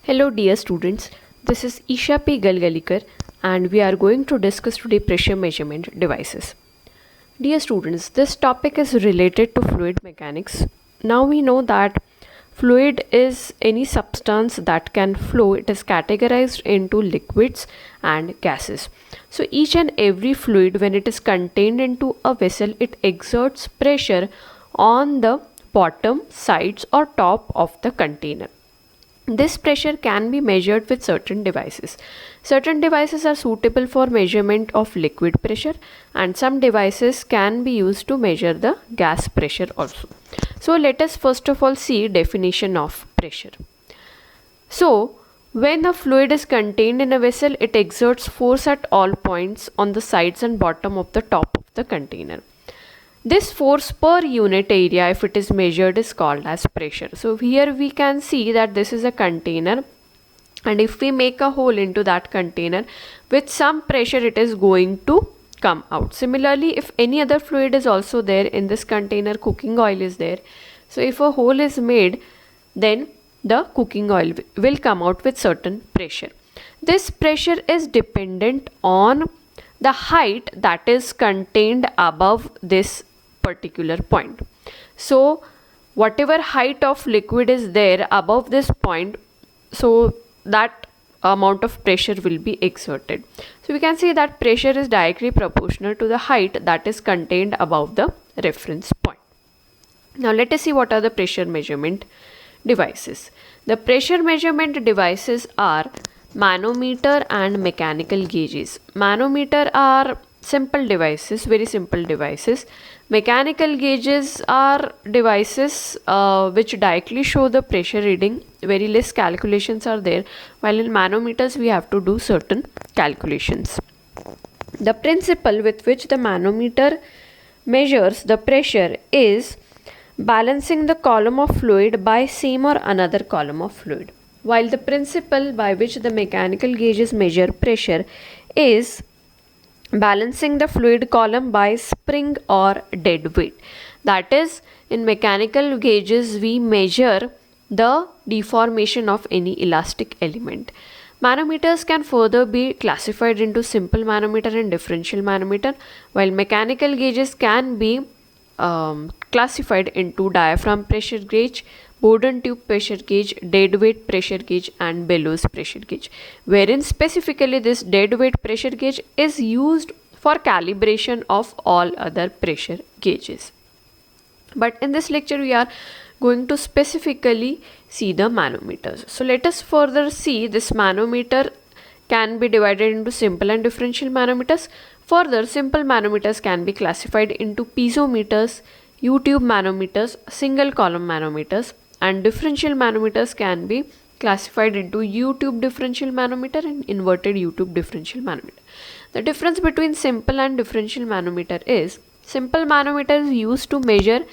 Hello dear students, this is Isha P. Galgalikar and we are going to discuss today pressure measurement devices. Dear students, this topic is related to fluid mechanics. Now we know that fluid is any substance that can flow. It is categorized into liquids and gases. So each and every fluid, when it is contained into a vessel, it exerts pressure on the bottom, sides or top of the container. This pressure can be measured with certain devices. Certain devices are suitable for measurement of liquid pressure and some devices can be used to measure the gas pressure also. So let us first of all see definition of pressure. So when a fluid is contained in a vessel, it exerts force at all points on the sides and bottom of the top of the container. This force per unit area, if it is measured, is called as pressure. So here we can see that this is a container, and if we make a hole into that container, with some pressure it is going to come out. Similarly, if any other fluid is also there in this container, cooking oil is there. So if a hole is made, then the cooking oil will come out with certain pressure. This pressure is dependent on the height that is contained above this particular point. So whatever height of liquid is there above this point, so that amount of pressure will be exerted. So we can say that pressure is directly proportional to the height that is contained above the reference point. Now let us see what are the pressure measurement devices. The pressure measurement devices are manometer and mechanical gauges. Manometer are simple devices, very simple devices. Mechanical gauges are devices which directly show the pressure reading. Very less calculations are there, while in manometers we have to do certain calculations. The principle with which the manometer measures the pressure is balancing the column of fluid by same or another column of fluid, while the principle by which the mechanical gauges measure pressure is balancing the fluid column by spring or dead weight. That is, in mechanical gauges we measure the deformation of any elastic element. Manometers can further be classified into simple manometer and differential manometer, while mechanical gauges can be classified into diaphragm pressure gauge, Bourdon tube pressure gauge, dead weight pressure gauge and bellows pressure gauge, wherein specifically this dead weight pressure gauge is used for calibration of all other pressure gauges. But in this lecture we are going to specifically see the manometers. So let us further see this manometer can be divided into simple and differential manometers. Further, simple manometers can be classified into piezometers, U-tube manometers, single column manometers, and differential manometers can be classified into U-tube differential manometer and inverted U-tube differential manometer. The difference between simple and differential manometer is simple manometer is used to measure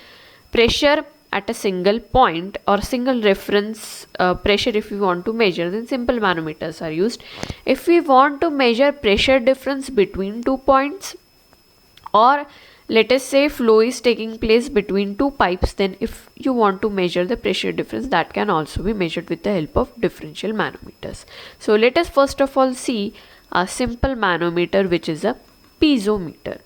pressure at a single point or single reference pressure. If we want to measure, then simple manometers are used. If we want to measure pressure difference between 2 points, or let us say flow is taking place between 2 pipes, then if you want to measure the pressure difference, that can also be measured with the help of differential manometers. So let us first of all see a simple manometer, which is a piezometer.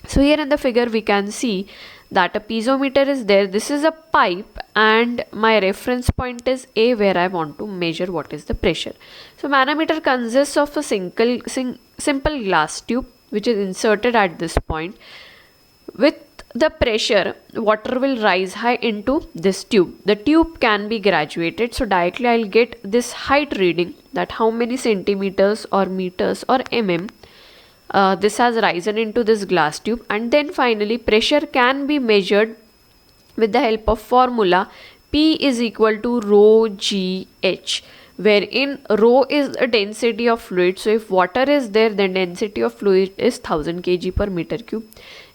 So here in the figure we can see that a piezometer is there. This is a pipe and my reference point is A, where I want to measure what is the pressure. So manometer consists of a simple glass tube which is inserted at this point. With the pressure, water will rise high into this tube. The tube can be graduated, so directly I'll get this height reading, that how many centimeters or meters or mm this has risen into this glass tube, and then finally pressure can be measured with the help of formula P is equal to rho GH, wherein rho is the density of fluid. So if water is there, then density of fluid is 1000 kg per meter cube.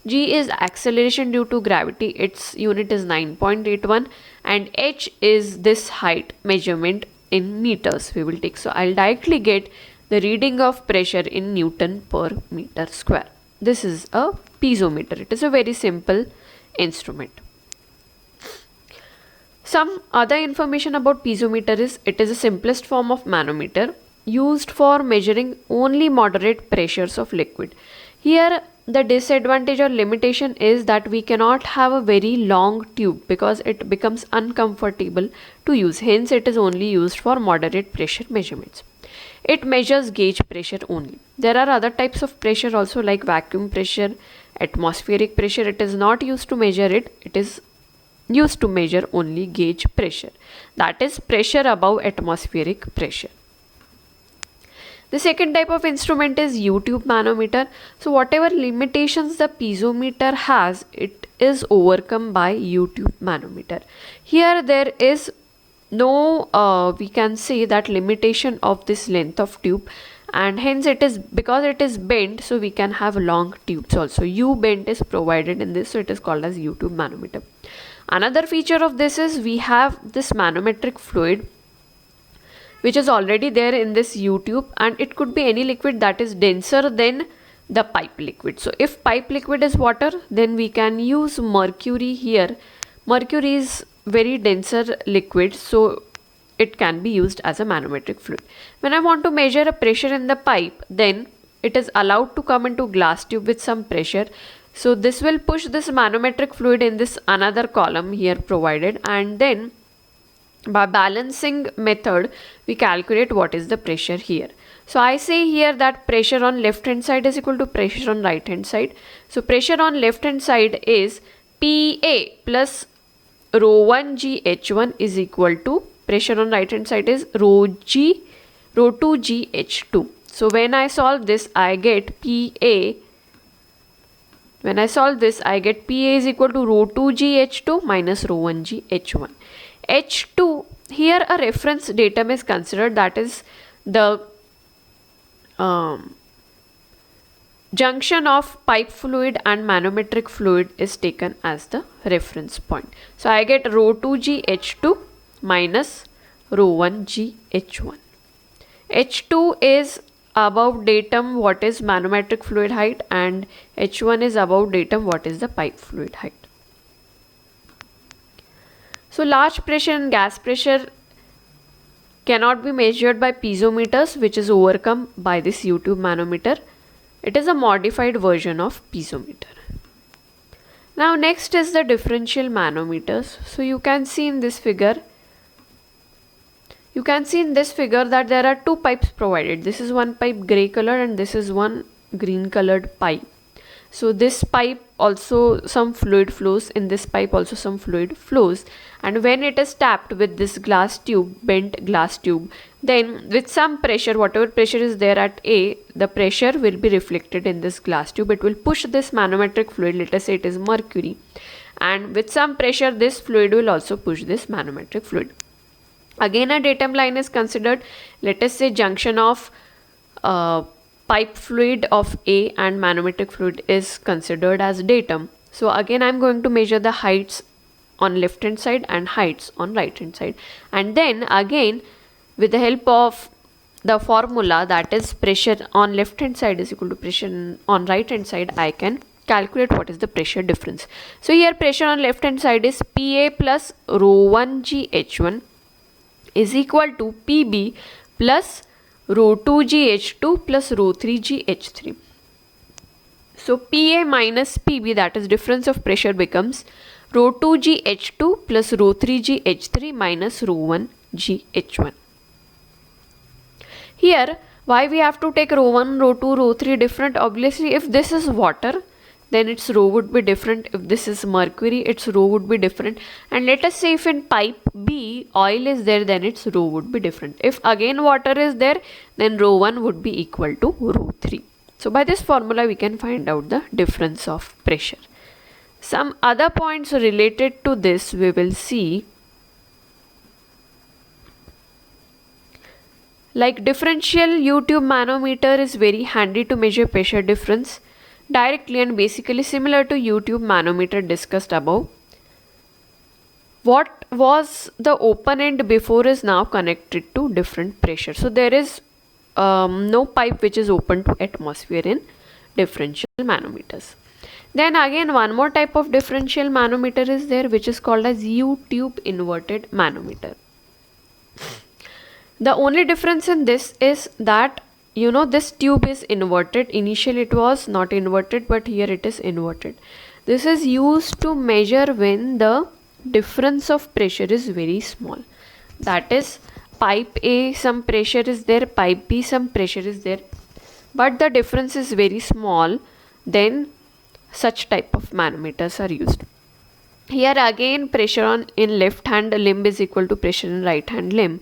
G is acceleration due to gravity, its unit is 9.81, and H is this height measurement in meters we will take. So I'll directly get the reading of pressure in Newton per meter square. This is a piezometer. It is a very simple instrument. Some other information about piezometer is it is the simplest form of manometer used for measuring only moderate pressures of liquid. Here the disadvantage or limitation is that we cannot have a very long tube because it becomes uncomfortable to use. Hence it is only used for moderate pressure measurements. It measures gauge pressure only. There are other types of pressure also like vacuum pressure, atmospheric pressure. It is not used to measure it. It is used to measure only gauge pressure. That is pressure above atmospheric pressure. The second type of instrument is U-tube manometer. So whatever limitations the piezometer has, it is overcome by U-tube manometer. Here there is no we can say that limitation of this length of tube, and hence it is because it is bent, so we can have long tubes also. U bend is provided in this, so it is called as U-tube manometer. Another feature of this is we have this manometric fluid which is already there in this U-tube, and it could be any liquid that is denser than the pipe liquid. So if pipe liquid is water, then we can use mercury here. Mercury is very denser liquid, so it can be used as a manometric fluid. When I want to measure a pressure in the pipe, then it is allowed to come into glass tube with some pressure. So this will push this manometric fluid in this another column here provided, and then by balancing method we calculate what is the pressure here. So I say here that pressure on left hand side is equal to pressure on right hand side. So pressure on left hand side is PA plus rho 1 G H1 is equal to pressure on right hand side is rho 2 G H2. So when I solve this, I get PA. When I solve this, I get PA is equal to rho 2 G H2 minus rho 1 G H1. H2, here a reference datum is considered, that is the junction of pipe fluid and manometric fluid is taken as the reference point. So I get rho 2G H2 minus rho 1G H1. H2 is above datum what is manometric fluid height, and H1 is above datum what is the pipe fluid height. So large pressure and gas pressure cannot be measured by piezometers, which is overcome by this U-tube manometer. It is a modified version of piezometer. Now next is the differential manometers. So you can see in this figure, that there are two pipes provided. This is one pipe gray color and this is one green colored pipe. So this pipe also some fluid flows, in this pipe also some fluid flows, and when it is tapped with this glass tube, bent glass tube, then with some pressure, whatever pressure is there at A, the pressure will be reflected in this glass tube. It will push this manometric fluid, let us say it is mercury, and with some pressure this fluid will also push this manometric fluid. Again a datum line is considered. Let us say junction of pipe fluid of A and manometric fluid is considered as datum. So again I am going to measure the heights on left hand side and heights on right hand side, and then again with the help of the formula, that is pressure on left hand side is equal to pressure on right hand side, I can calculate what is the pressure difference. So here pressure on left hand side is PA plus rho 1 G H1 is equal to PB plus rho 2 G H2 plus rho 3 G H3. So PA minus PB, that is difference of pressure, becomes rho 2 G H2 plus rho 3 G H3 minus rho 1 G H1. Here why we have to take rho 1, rho 2, rho 3 different? Obviously if this is water, then its rho would be different. If this is mercury, its rho would be different. And let us say if in pipe B oil is there, then its rho would be different. If again water is there, then rho 1 would be equal to rho 3. So by this formula we can find out the difference of pressure. Some other points related to this we will see, like differential U-tube manometer is very handy to measure pressure difference directly and basically similar to U-tube manometer discussed above. What was the open end before is now connected to different pressure. So there is no pipe which is open to atmosphere in differential manometers. Then again one more type of differential manometer is there, which is called as U-tube inverted manometer. The only difference in this is that this tube is inverted. Initially it was not inverted, but here it is inverted. This is used to measure when the difference of pressure is very small. That is, pipe A some pressure is there, pipe B some pressure is there, but the difference is very small, then such type of manometers are used. Here again pressure on in left hand limb is equal to pressure in right hand limb.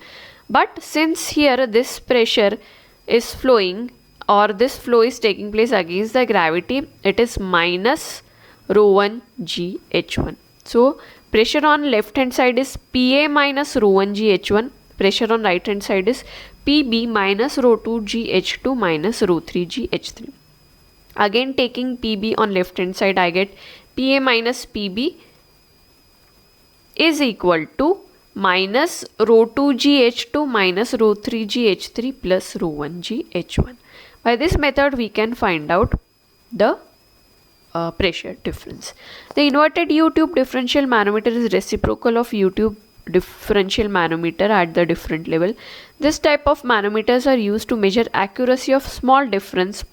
But since here this pressure is flowing, or this flow is taking place against the gravity, it is minus rho 1 g h1. So pressure on left hand side is Pa minus rho 1 g h1. Pressure on right hand side is Pb minus rho 2 g h2 minus rho 3 g h3. Again taking Pb on left hand side, I get Pa minus Pb is equal to minus rho 2 g h2 minus rho 3 g h3 plus rho 1 g h1. By this method we can find out the pressure difference. The inverted U-tube differential manometer is reciprocal of U-tube differential manometer at the different level. This type of manometers are used to measure accuracy of small difference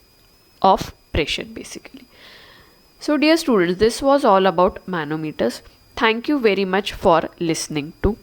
of pressure basically. So dear students, this was all about manometers. Thank you very much for listening to